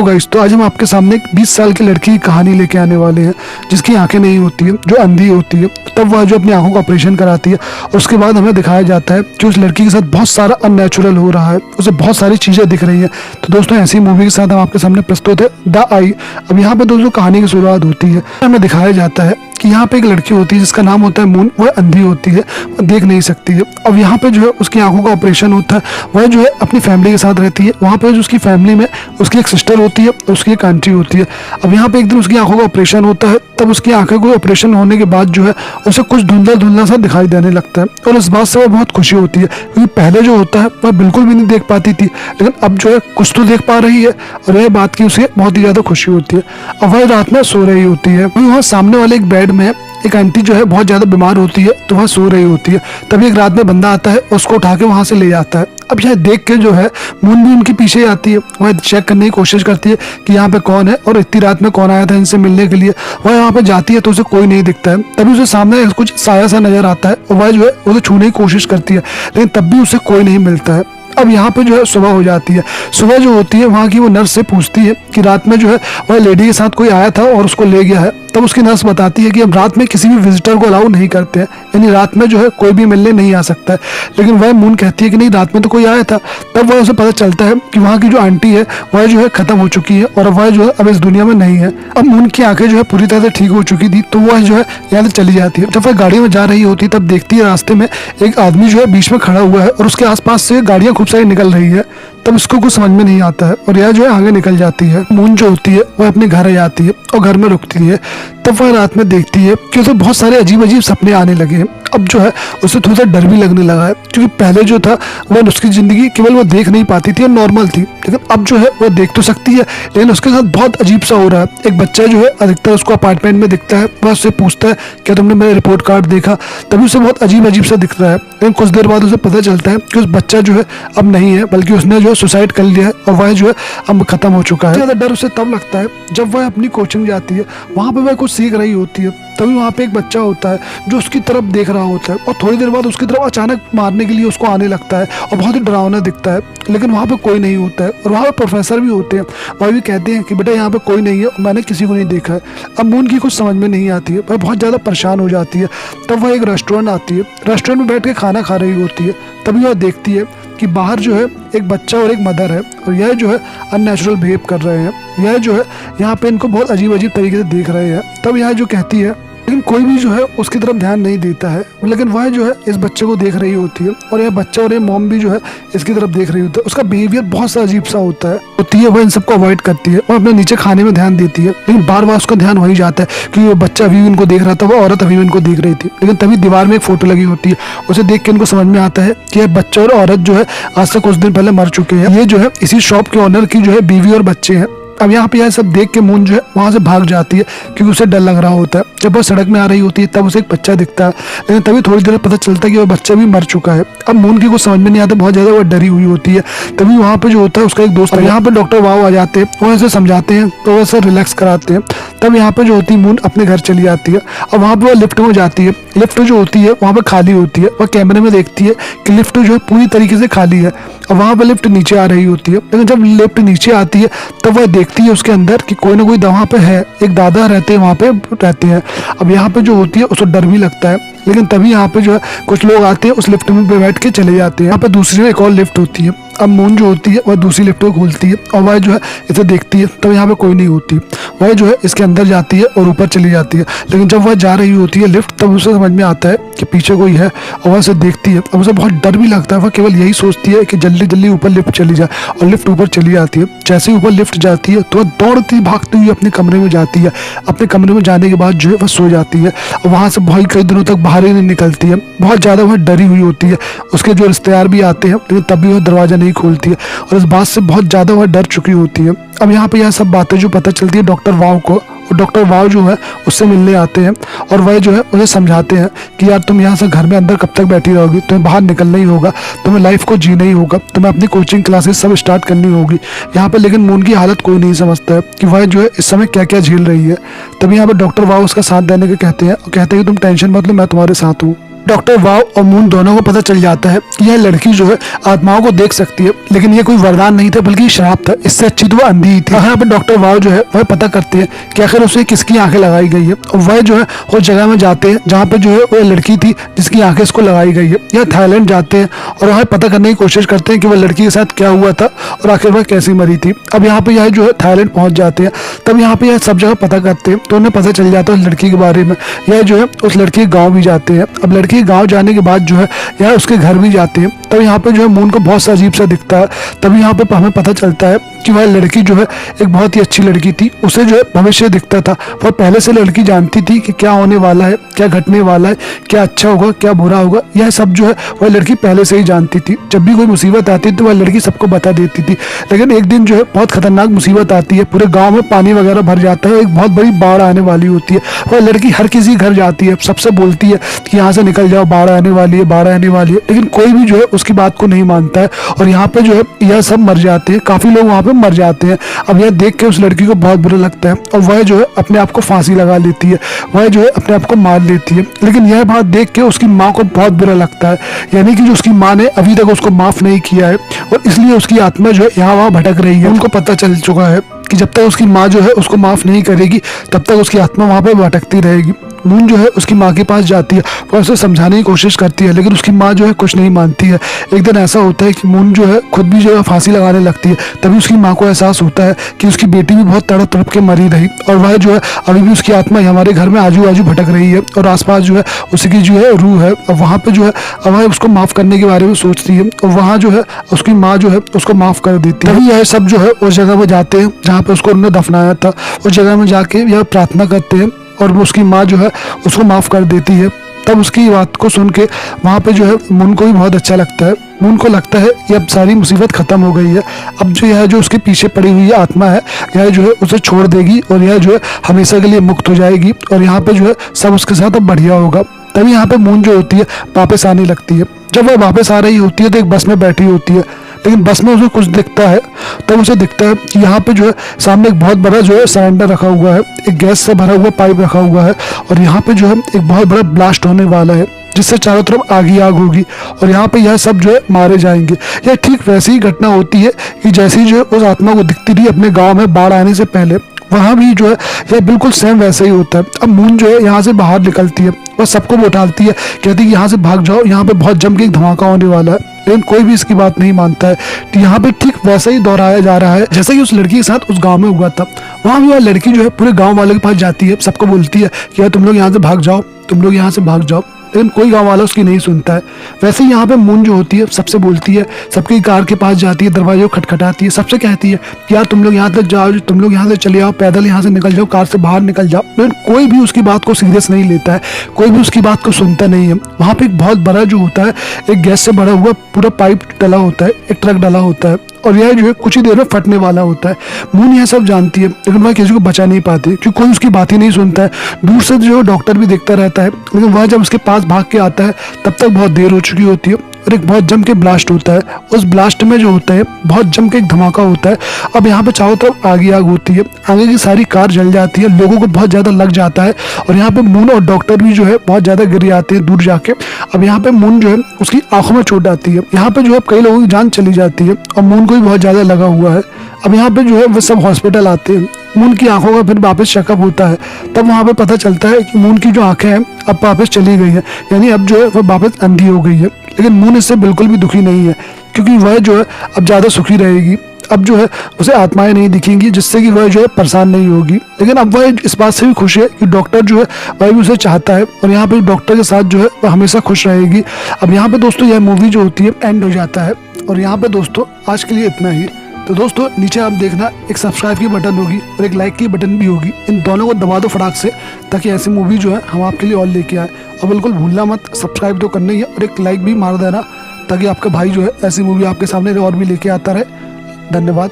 Guys, तो आज हम आपके सामने एक 20 साल की लड़की की कहानी लेके आने वाले हैं जिसकी आंखें नहीं होती है, जो अंधी होती है। तब वह जो अपनी आंखों का ऑपरेशन कराती है और उसके बाद हमें दिखाया जाता है कि उस लड़की के साथ बहुत सारा अननेचुरल हो रहा है, उसे बहुत सारी चीजें दिख रही हैं। तो दोस्तों, ऐसी मूवी के साथ हम आपके सामने प्रस्तुत है द आई। अब यहाँ पे दोस्तों कहानी की शुरुआत होती है। हमें दिखाया जाता है कि यहाँ पे एक लड़की होती है जिसका नाम होता है मून। वह अंधी होती है, वह देख नहीं सकती है। अब यहाँ पे जो है उसकी आंखों का ऑपरेशन होता है। वह जो है अपनी फैमिली के साथ रहती है। वहाँ पे जो उसकी फैमिली में उसकी एक सिस्टर होती है, उसकी एक आंटी होती है। अब यहाँ पे एक दिन उसकी आंखों का ऑपरेशन होता है। तब उसकी आंखें को ऑपरेशन होने के बाद जो है उसे कुछ धुंधला धुंधला सा दिखाई देने लगता है और इस बात से वह बहुत खुशी होती है, क्योंकि पहले जो होता है वह बिल्कुल भी नहीं देख पाती थी, लेकिन अब जो है कुछ तो देख पा रही है और यह बात की उसे बहुत ही ज्यादा खुशी होती है। अब वह रात में सो रही होती है। वहाँ सामने वाले एक बेड में एक आंटी जो है बहुत ज्यादा बीमार होती है, तो वह सो रही होती है। तभी एक रात में बंदा आता है और उसको उठा के वहां से ले जाता है। अब यह देख के जो है मून भी उनके पीछे आती है। वह चेक करने की कोशिश करती है कि यहाँ पे कौन है और इतनी रात में कौन आया था इनसे मिलने के लिए। वह यहाँ पे जाती है तो उसे कोई नहीं दिखता है। तभी उसे सामने कुछ साया सा नजर आता है और वह जो है उसे छूने की कोशिश करती है, लेकिन तब भी उसे कोई नहीं मिलता है। अब यहाँ पे जो है सुबह हो जाती है। सुबह जो होती है वहाँ की वो नर्स से पूछती है कि रात में जो है वह लेडी के साथ कोई आया था और उसको ले गया है। तब उसकी नर्स बताती है कि हम रात में किसी भी विजिटर को अलाउ नहीं करते हैं, यानी रात में जो है कोई भी मिलने नहीं आ सकता है। लेकिन वह मून कहती है कि नहीं, रात में तो कोई आया था। तब वह उसे पता चलता है कि वहाँ की जो आंटी है वह जो है खत्म हो चुकी है और वह जो है अब इस दुनिया में नहीं है। अब मून की आंखें जो है पूरी तरह से ठीक हो चुकी थी, तो वह जो है यहाँ से चली जाती है। जब वह गाड़ी में जा रही होती है तब देखती है रास्ते में एक आदमी जो है बीच में खड़ा हुआ है और उसके आसपास से गाड़ियां खूब सारी निकल रही है। तब इसको कुछ समझ में नहीं आता है और यह जो है आगे निकल जाती है। मून जो होती है वह अपने घर आ जाती है और घर में रुकती है। तब वह रात में देखती है कि उसे बहुत सारे अजीब अजीब सपने आने लगे हैं। अब जो है उसे थोड़ा सा डर भी लगने लगा है, क्योंकि पहले जो था वह उसकी जिंदगी केवल वो देख नहीं पाती थी और नॉर्मल थी, लेकिन अब जो है वह देख तो सकती है, लेकिन उसके साथ बहुत अजीब सा हो रहा है। एक बच्चा जो है अधिकतर उसको अपार्टमेंट में दिखता है। वह उससे पूछता है क्या तुमने मेरा रिपोर्ट कार्ड देखा। तभी उसे बहुत अजीब अजीब सा दिख रहा है, लेकिन कुछ देर बाद उसे पता चलता है कि उस बच्चा जो है अब नहीं है, बल्कि उसने जो है सुसाइड कर लिया है और वह जो है अब खत्म हो चुका है। ज्यादा डर उसे तब लगता है जब वह अपनी कोचिंग जाती है। वहां पे वह कुछ सीख रही होती है। तभी वहाँ पे एक बच्चा होता है जो उसकी तरफ देख रहा होता है और थोड़ी देर बाद उसकी तरफ अचानक मारने के लिए उसको आने लगता है और बहुत ही डरावना दिखता है। लेकिन वहाँ पे कोई नहीं होता है और वहाँ पे प्रोफेसर भी होते हैं। वह भी कहते हैं कि बेटा यहाँ पे कोई नहीं है और मैंने किसी को नहीं देखा है। अब मून की कुछ समझ में नहीं आती है, वह बहुत ज़्यादा परेशान हो जाती है। तब वह एक रेस्टोरेंट आती है। रेस्टोरेंट में बैठ के खाना खा रही होती है। तभी वह देखती है कि बाहर जो है एक बच्चा और एक मदर है और यह जो है अननेचुरल बिहेव कर रहे हैं। यह जो है यहाँ पे इनको बहुत अजीब अजीब तरीके से देख रहे हैं। तब यह जो कहती है, लेकिन कोई भी जो है उसकी तरफ ध्यान नहीं देता है, लेकिन वह जो है इस बच्चे को देख रही होती है और यह बच्चा और ये मॉम भी जो है इसकी तरफ देख रही होती है। उसका बिहेवियर बहुत सा अजीब सा होता है। वह इन सबको अवॉइड करती है और अपने नीचे खाने में ध्यान देती है, लेकिन बार बार उसका ध्यान वही जाता है कि वो बच्चा अभी भी इनको देख रहा था, वो औरत अभी भी इनको देख रही थी। लेकिन तभी दीवार में एक फोटो लगी होती है। उसे देख के इनको समझ में आता है कि यह बच्चा और औरत जो है आज से कुछ दिन पहले मर चुके हैं। ये जो है इसी शॉप के ओनर की जो है बीवी और बच्चे हैं। अब यहाँ पे यह सब देख के मून जो है वहां से भाग जाती है, क्योंकि उसे डर लग रहा होता है। जब वह सड़क में आ रही होती है तब उसे एक बच्चा दिखता है, लेकिन तभी थोड़ी देर पता चलता है कि वह बच्चा भी मर चुका है। अब मून की कुछ समझ में नहीं आता, बहुत ज्यादा वह डरी हुई होती है। तभी वहाँ पे जो होता है उसका एक दोस्त, यहाँ पे डॉक्टर वाव आ जाते हैं, वो ऐसे समझाते हैं तो वैसे रिलैक्स कराते हैं। तब यहाँ पे जो होती है मून अपने घर चली जाती है और वहाँ पे वह लिफ्ट में जाती है। लिफ्ट जो होती है वहाँ पे खाली होती है। वह कैमरे में देखती है कि लिफ्ट जो है पूरी तरीके से खाली है और वहाँ पे लिफ्ट नीचे आ रही होती है। लेकिन जब लिफ्ट नीचे आती है तब वह देखती है उसके अंदर कि कोई ना कोई वहाँ पे है, एक दादा रहते हैं वहाँ पे रहते हैं। अब यहाँ पे जो होती है उसको डर भी लगता है, लेकिन तभी यहाँ पे जो है कुछ लोग आते हैं, उस लिफ्ट में बैठ के चले जाते हैं। यहाँ पे दूसरी एक और लिफ्ट होती है। अब मून जो होती है वह दूसरी लिफ्ट को खोलती है और वह जो है इसे देखती है। तब यहाँ पे कोई नहीं होती। वह जो है इसके अंदर जाती है और ऊपर चली जाती है। लेकिन जब वह जा रही होती है लिफ्ट, तब उसे समझ में आता है कि पीछे कोई है और वह उसे देखती है। अब उसे बहुत डर भी लगता है। वह केवल यही सोचती है कि जल्दी जल्दी ऊपर लिफ्ट चली जाए और लिफ्ट ऊपर चली जाती है। जैसे ही ऊपर लिफ्ट जाती है तो वह दौड़ती भागती हुई अपने कमरे में जाती है। अपने कमरे में जाने के बाद जो है वह सो जाती है और वहाँ से बहुत कई दिनों तक बाहर ही नहीं निकलती है। बहुत ज़्यादा वह डरी हुई होती है। उसके जो रिश्तेदार भी आते हैं, लेकिन तब भी वह दरवाज़ा नहीं खोलती है और इस बात से बहुत ज़्यादा वह डर चुकी होती है। अब यहाँ पे यह सब बातें जो पता चलती है डॉक्टर वाव को, और डॉक्टर वाव जो है उससे मिलने आते हैं और वह जो है उसे समझाते हैं कि यार तुम यहाँ से घर में अंदर कब तक बैठी रहोगी, तुम्हें बाहर निकलना ही होगा, तुम्हें लाइफ को जीना ही होगा, तुम्हें अपनी कोचिंग क्लासेस सब स्टार्ट करनी होगी यहाँ पे। लेकिन मून की हालत कोई नहीं समझता है कि वह जो है इस समय क्या क्या झेल रही है। तभी यहाँ पे डॉक्टर वाव उसका साथ देने के कहते हैं और कहते हैं कि तुम टेंशन मत लो, मैं तुम्हारे साथ हूँ। डॉक्टर वाव और मून दोनों को पता चल जाता है कि यह लड़की जो है आत्माओं को देख सकती है, लेकिन ये कोई वरदान नहीं था बल्कि श्राप था। इससे अच्छी तो वह अंधी ही थी। यहाँ पे डॉक्टर वाव जो है वह पता करते हैं कि आखिर उसे किसकी आंखें लगाई गई है, और वह जो है उस जगह में जाते हैं जहाँ पे जो है वह लड़की थी जिसकी आंखें इसको लगाई गई है। यह थाईलैंड जाते हैं और वह पता करने की कोशिश करते हैं कि वह लड़की के साथ क्या हुआ था और आखिर वह कैसे मरी थी। अब यहाँ पे यह जो है थाईलैंड पहुंच जाते हैं। तब यहाँ पे यह सब जगह पता करते हैं तो उन्हें पता चल जाता है उस लड़की के बारे में। यह जो है उस लड़की के गाँव भी जाते हैं। अब लड़की के गाँव जाने के बाद जो है यह उसके घर भी जाते हैं। तब यहाँ पे जो है मून को बहुत सा अजीब सा दिखता है। तभी यहाँ पे हमें पता चलता है कि वह लड़की जो है एक बहुत ही अच्छी लड़की थी। उसे जो है भविष्य दिखता था। वह पहले से लड़की जानती थी कि क्या होने वाला है, क्या घटने वाला है, क्या अच्छा होगा, क्या बुरा होगा। यह सब जो है वह लड़की पहले से ही जानती थी। जब भी कोई मुसीबत आती तो वह लड़की सबको बता देती थी। लेकिन एक दिन जो है बहुत खतरनाक मुसीबत आती है। पूरे गाँव में पानी वगैरह भर जाता है। एक बहुत बड़ी बाढ़ आने वाली होती है। वह लड़की हर किसी घर जाती है, सबसे बोलती है कि यहाँ से निकल जाओ, बाढ़ आने वाली है, बाढ़ आने वाली है। लेकिन कोई भी जो है उसकी बात को नहीं मानता है और यहाँ पे जो है यह सब मर जाते हैं। काफी लोग वहाँ पे मर जाते हैं। अब यह देख के उस लड़की को बहुत बुरा लगता है और वह जो है अपने आप को फांसी लगा लेती है। वह जो है अपने आप को मार लेती है। लेकिन यह बात देख के उसकी माँ को बहुत बुरा लगता है, यानी कि जो उसकी माँ ने अभी तक उसको माफ नहीं किया है और इसलिए उसकी आत्मा जो है यहाँ वहाँ भटक रही है। उनको पता चल चुका है कि जब तक उसकी माँ जो है उसको माफ नहीं करेगी तब तक उसकी आत्मा वहाँ पे भटकती रहेगी। मून जो है उसकी माँ के पास जाती है, वह उसे समझाने की कोशिश करती है, लेकिन उसकी माँ जो है कुछ नहीं मानती है। एक दिन ऐसा होता है कि मून जो है खुद भी जो है फांसी लगाने लगती है। तभी उसकी माँ को एहसास होता है कि उसकी बेटी भी बहुत तड़प तड़प के मरी रही और वह जो है अभी भी उसकी आत्मा हमारे घर में आजू बाजू भटक रही है और आसपास जो है उसकी जो है रूह है। और वहाँ पे जो है वह उसको माफ करने के बारे में सोचती है और वहाँ जो है उसकी माँ जो है उसको माफ कर देती है। तभी यह सब जो है उस जगह में जाते हैं जहाँ पे उसको उन्होंने दफनाया था। उस जगह में जाके यह प्रार्थना करते हैं और उसकी माँ जो है उसको माफ कर देती है। तब उसकी बात को सुन के वहाँ पे जो है मून को भी बहुत अच्छा लगता है। मून को लगता है कि अब सारी मुसीबत खत्म हो गई है। अब जो यह जो उसके पीछे पड़ी हुई आत्मा है यह जो है उसे छोड़ देगी और यह जो है हमेशा के लिए मुक्त हो जाएगी और यहाँ पे जो है सब उसके साथ अब बढ़िया होगा। तभी यहाँ पे मून जो होती है वापस आने लगती है। जब वह वापस आ रही होती है तो एक बस में बैठी होती है, लेकिन बस में उसे कुछ दिखता है। तब उसे दिखता है कि यहाँ पे जो है सामने एक बहुत बड़ा जो है सिलेंडर रखा हुआ है, एक गैस से भरा हुआ पाइप रखा हुआ है और यहाँ पे जो है एक बहुत बड़ा ब्लास्ट होने वाला है जिससे चारों तरफ आग ही आग होगी और यहाँ पे यह सब जो है मारे जाएंगे। यह ठीक वैसी ही घटना होती है कि जैसे ही जो है उस आत्मा को दिखती थी अपने गाँव में बाढ़ आने से पहले, वहाँ भी जो है यह बिल्कुल सेम वैसे ही होता है। अब मून जो है यहाँ से बाहर निकलती है, वह सबको उठाती है, कहती है कि यहाँ से भाग जाओ, यहाँ पे बहुत जम के एक धमाका होने वाला है। लेकिन कोई भी इसकी बात नहीं मानता है। तो यहाँ पे ठीक वैसा ही दोहराया जा रहा है जैसे कि उस लड़की के साथ उस गांव में हुआ था। वहाँ भी वह लड़की जो है पूरे गांव वालों के पास जाती है, सबको बोलती है कि यार तुम लोग यहाँ से भाग जाओ, तुम लोग यहाँ से भाग जाओ, लेकिन कोई गांव वाला उसकी नहीं सुनता है। वैसे ही यहाँ पे मून जो होती है सबसे बोलती है, सबकी कार के पास जाती है, दरवाजे को खटखटाती है, सबसे कहती है कि यार तुम लोग यहाँ तक जाओ, तुम लोग यहाँ से चले आओ, पैदल यहाँ से निकल जाओ, कार से बाहर निकल जाओ। लेकिन कोई भी उसकी बात को सीरियस नहीं लेता है, कोई भी उसकी बात को सुनता नहीं है। वहाँ पे एक बहुत बड़ा जो होता है एक गैस से भरा हुआ पूरा पाइप डला होता है, एक ट्रक डला होता है और यह जो है कुछ ही देर में फटने वाला होता है। मून यह सब जानती है लेकिन वह किसी को बचा नहीं पाती क्योंकि कोई उसकी बात ही नहीं सुनता है। दूर से जो डॉक्टर भी देखता रहता है, लेकिन वह जब उसके पास भाग के आता है तब तक बहुत देर हो चुकी होती है और एक बहुत जम के ब्लास्ट होता है। उस ब्लास्ट में जो होता है बहुत जम के एक धमाका होता है। अब यहाँ पे चारों तरफ आग ही आग होती है, आगे की सारी कार जल जाती है, लोगों को बहुत ज़्यादा लग जाता है और यहाँ पे मून और डॉक्टर भी जो है बहुत ज़्यादा गिर जाते हैं दूर जाके। अब यहाँ पे मून जो है उसकी आंखों में चोट आती है, यहाँ पे जो है कई लोगों की जान चली जाती है और मून को भी बहुत ज़्यादा लगा हुआ है। अब यहाँ पे जो है वो सब हॉस्पिटल आते हैं, मून की आंखों का फिर वापस चेकअप होता है। तब वहाँ पे पता चलता है कि मून की जो आंखें हैं अब वापस चली गई है, यानी अब जो है वह वापस अंधी हो गई है। लेकिन मून इससे बिल्कुल भी दुखी नहीं है क्योंकि वह जो है अब ज़्यादा सुखी रहेगी। अब जो है उसे आत्माएं नहीं दिखेंगी जिससे कि वह जो है परेशान नहीं होगी। लेकिन अब वह इस बात से भी खुश है कि डॉक्टर जो है वह भी उसे चाहता है और यहाँ पे डॉक्टर के साथ जो है वह हमेशा खुश रहेगी। अब यहाँ पे दोस्तों यह मूवी जो होती है एंड हो जाता है और यहाँ पे दोस्तों आज के लिए इतना ही। तो दोस्तों नीचे आप देखना एक सब्सक्राइब की बटन होगी और एक लाइक की बटन भी होगी, इन दोनों को दबा दो फटाक से ताकि ऐसी मूवी जो है हम आपके लिए और लेके आए। और बिल्कुल भूलना मत सब्सक्राइब तो करना ही है और एक लाइक भी मार देना ताकि आपका भाई जो है ऐसी मूवी आपके सामने और भी लेके आता रहे। धन्यवाद।